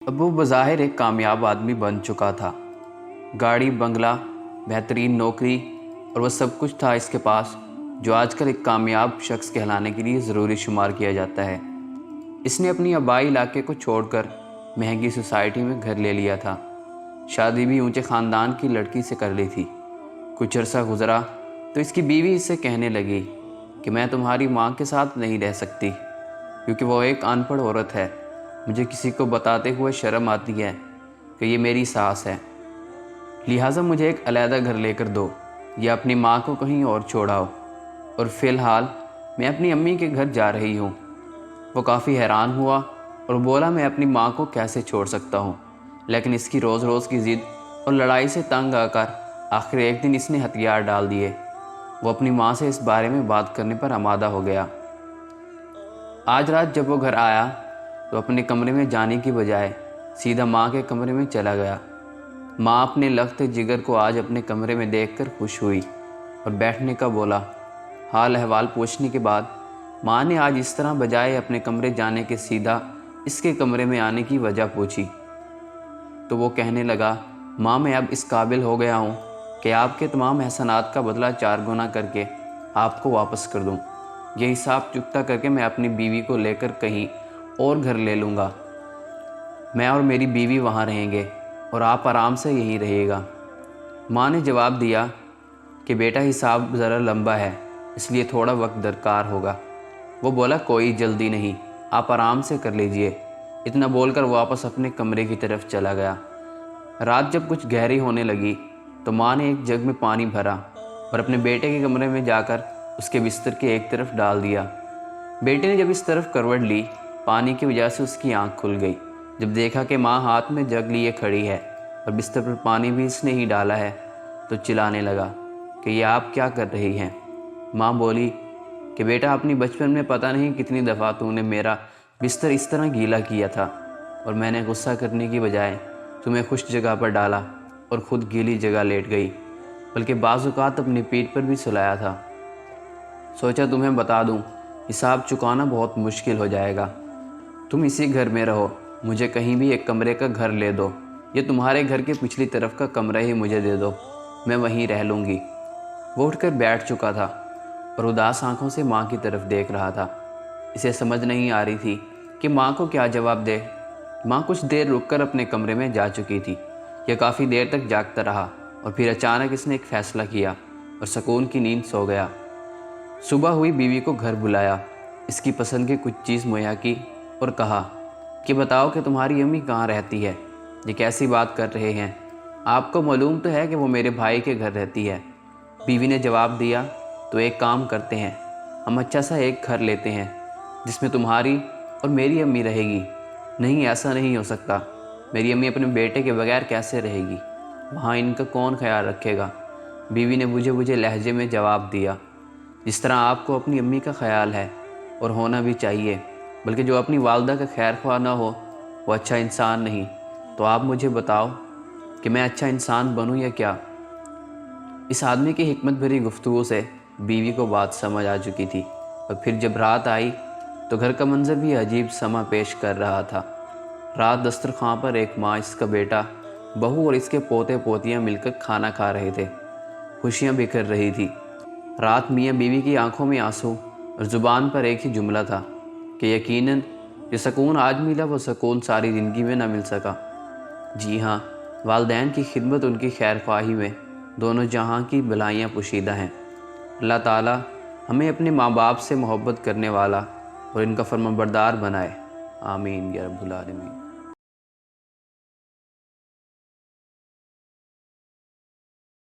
अब वो बज़ाहिर एक कामयाब आदमी बन चुका था। गाड़ी, बंगला, बेहतरीन नौकरी और वह सब कुछ था इसके पास जो आजकल एक कामयाब शख्स कहलाने के लिए ज़रूरी शुमार किया जाता है। इसने अपनी आबाई इलाके को छोड़कर महंगी सोसाइटी में घर ले लिया था। शादी भी ऊंचे ख़ानदान की लड़की से कर ली थी। कुछ अरसा गुज़रा तो इसकी बीवी इससे कहने लगी कि मैं तुम्हारी माँ के साथ नहीं रह सकती क्योंकि वो एक अनपढ़ औरत है। मुझे किसी को बताते हुए शर्म आती है कि ये मेरी सास है, लिहाजा मुझे एक अलहदा घर लेकर दो या अपनी माँ को कहीं और छोड़ाओ। और फ़िलहाल मैं अपनी अम्मी के घर जा रही हूँ। वो काफ़ी हैरान हुआ और बोला, मैं अपनी माँ को कैसे छोड़ सकता हूँ। लेकिन इसकी रोज़ रोज़ की ज़िद और लड़ाई से तंग आकर आखिर एक दिन इसने हथियार डाल दिए। वो अपनी माँ से इस बारे में बात करने पर आमादा हो गया। आज रात जब वो घर आया तो अपने कमरे में जाने की बजाय सीधा माँ के कमरे में चला गया। माँ अपने लख्त जिगर को आज अपने कमरे में देखकर खुश हुई और बैठने का बोला। हाल अहवाल पूछने के बाद माँ ने आज इस तरह बजाय अपने कमरे जाने के सीधा इसके कमरे में आने की वजह पूछी तो वो कहने लगा, माँ मैं अब इस काबिल हो गया हूँ कि आपके तमाम एहसानात का बदला 4 गुना करके आपको वापस कर दूँ। ये हिसाब चुकता करके मैं अपनी बीवी को लेकर कहीं और घर ले लूँगा। मैं और मेरी बीवी वहाँ रहेंगे और आप आराम से यहीं रहिएगा। माँ ने जवाब दिया कि बेटा हिसाब ज़रा लंबा है, इसलिए थोड़ा वक्त दरकार होगा। वो बोला, कोई जल्दी नहीं, आप आराम से कर लीजिए। इतना बोलकर वापस अपने कमरे की तरफ चला गया। रात जब कुछ गहरी होने लगी तो माँ ने एक जग में पानी भरा और अपने बेटे के कमरे में जाकर उसके बिस्तर के एक तरफ डाल दिया। बेटे ने जब इस तरफ करवट ली, पानी की वजह से उसकी आंख खुल गई। जब देखा कि माँ हाथ में जग लिए खड़ी है और बिस्तर पर पानी भी इसने ही डाला है तो चिल्लाने लगा कि ये आप क्या कर रही हैं। माँ बोली कि बेटा अपनी बचपन में पता नहीं कितनी दफ़ा तूने मेरा बिस्तर इस तरह गीला किया था और मैंने गुस्सा करने की बजाय तुम्हें खुश जगह पर डाला और ख़ुद गीली जगह लेट गई, बल्कि बाज़ औक़ात अपनी पीठ पर भी सुलाया था। सोचा तुम्हें बता दूं, हिसाब चुकाना बहुत मुश्किल हो जाएगा। तुम इसी घर में रहो, मुझे कहीं भी एक कमरे का घर ले दो, ये तुम्हारे घर के पिछली तरफ का कमरा ही मुझे दे दो, मैं वहीं रह लूँगी। वो उठकर बैठ चुका था और उदास आंखों से माँ की तरफ देख रहा था। इसे समझ नहीं आ रही थी कि माँ को क्या जवाब दे। माँ कुछ देर रुककर अपने कमरे में जा चुकी थी। यह काफ़ी देर तक जागता रहा और फिर अचानक इसने एक फ़ैसला किया और सुकून की नींद सो गया। सुबह हुई, बीवी को घर बुलाया, इसकी पसंद की कुछ चीज़ मुहैया की और कहा कि बताओ कि तुम्हारी अम्मी कहाँ रहती है। ये कैसी बात कर रहे हैं, आपको मालूम तो है कि वो मेरे भाई के घर रहती है। बीवी ने जवाब दिया, तो एक काम करते हैं, हम अच्छा सा एक घर लेते हैं जिसमें तुम्हारी और मेरी अम्मी रहेगी। नहीं, ऐसा नहीं हो सकता, मेरी अम्मी अपने बेटे के बगैर कैसे रहेगी, वहाँ इनका कौन ख्याल रखेगा। बीवी ने बुझे बुझे लहजे में जवाब दिया, जिस तरह आपको अपनी अम्मी का ख्याल है और होना भी चाहिए, बल्कि जो अपनी वालदा का खैर ख्वाह ना हो वो अच्छा इंसान नहीं। तो आप मुझे बताओ कि मैं अच्छा इंसान बनूं या क्या। इस आदमी की हिकमत भरी गुफ्तगू से बीवी को बात समझ आ चुकी थी और फिर जब रात आई तो घर का मंजर भी अजीब समा पेश कर रहा था। रात दस्तरखान पर एक माँ, इसका बेटा, बहू और इसके पोते पोतियाँ मिलकर खाना खा रहे थे। खुशियाँ बिखर रही थी। रात मियाँ बीवी की आंखों में आंसू और ज़ुबान पर एक ही जुमला था कि यकीनन जो सुकून आज मिला वो सुकून सारी ज़िंदगी में न मिल सका। जी हाँ, वालदैन की खिदमत, उनकी खैर ख्वाही में दोनों जहाँ की भलाइयाँ पोशीदा हैं। अल्लाह ताला हमें अपने माँ बाप से मोहब्बत करने वाला और इनका फर्माबरदार बनाए। आमीन या रब्बुल आलमीन।